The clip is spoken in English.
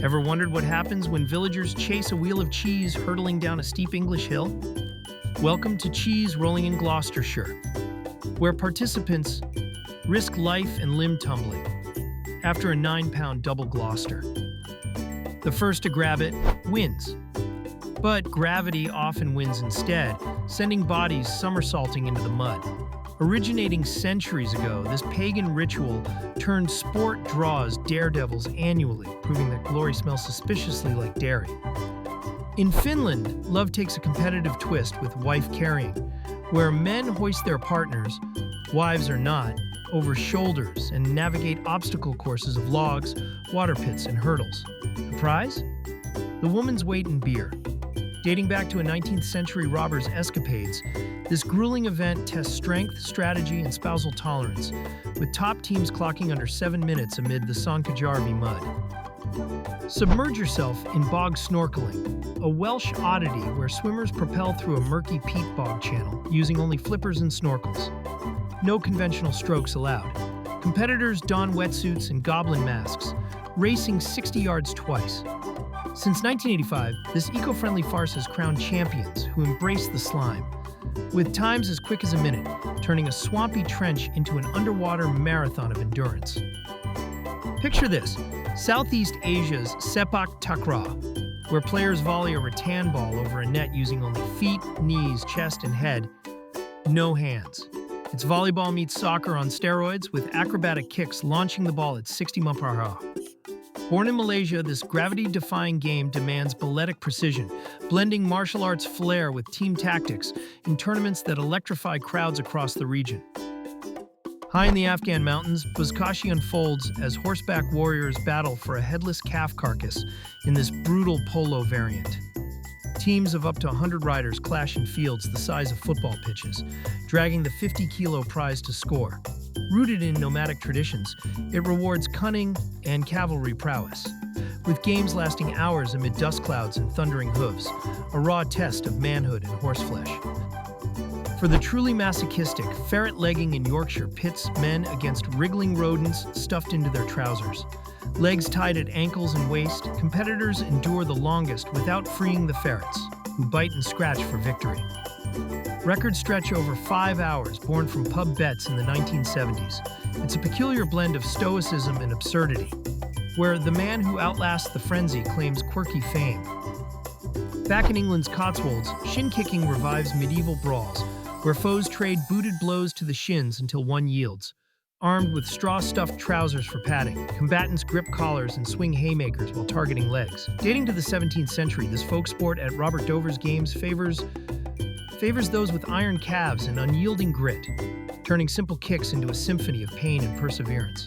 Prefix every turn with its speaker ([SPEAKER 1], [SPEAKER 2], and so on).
[SPEAKER 1] Ever wondered what happens when villagers chase a wheel of cheese hurtling down a steep English hill? Welcome to Cheese Rolling in Gloucestershire, where participants risk life and limb tumbling after a 9-pound double Gloucester. The first to grab it wins. But gravity often wins instead, sending bodies somersaulting into the mud. Originating centuries ago, this pagan ritual turned sport draws daredevils annually, proving that glory smells suspiciously like dairy. In Finland, love takes a competitive twist with wife carrying, where men hoist their partners, wives or not, over shoulders and navigate obstacle courses of logs, water pits, and hurdles. The prize? The woman's weight in beer. Dating back to a 19th century robber's escapades, this grueling event tests strength, strategy, and spousal tolerance, with top teams clocking under 7 minutes amid the Sankajarvi mud. Submerge yourself in bog snorkeling, a Welsh oddity where swimmers propel through a murky peat bog channel using only flippers and snorkels. No conventional strokes allowed. Competitors don wetsuits and goblin masks, racing 60 yards twice. Since 1985, this eco-friendly farce has crowned champions who embrace the slime, with times as quick as a minute, turning a swampy trench into an underwater marathon of endurance. Picture this: Southeast Asia's sepak takraw, where players volley a rattan ball over a net using only feet, knees, chest, and head, no hands. It's volleyball meets soccer on steroids, with acrobatic kicks launching the ball at 60 mph. Born in Malaysia, this gravity-defying game demands balletic precision, blending martial arts flair with team tactics in tournaments that electrify crowds across the region. High in the Afghan mountains, Buzkashi unfolds as horseback warriors battle for a headless calf carcass in this brutal polo variant. Teams of up to 100 riders clash in fields the size of football pitches, dragging the 50-kilo prize to score. Rooted in nomadic traditions, it rewards cunning and cavalry prowess, with games lasting hours amid dust clouds and thundering hooves, a raw test of manhood and horseflesh. For the truly masochistic, ferret legging in Yorkshire pits men against wriggling rodents stuffed into their trousers. Legs tied at ankles and waist, competitors endure the longest without freeing the ferrets, who bite and scratch for victory. Records stretch over 5 hours, born from pub bets in the 1970s. It's a peculiar blend of stoicism and absurdity, where the man who outlasts the frenzy claims quirky fame. Back in England's Cotswolds, shin-kicking revives medieval brawls, where foes trade booted blows to the shins until one yields. Armed with straw-stuffed trousers for padding, combatants grip collars and swing haymakers while targeting legs. Dating to the 17th century, this folk sport at Robert Dover's games favors those with iron calves and unyielding grit, turning simple kicks into a symphony of pain and perseverance.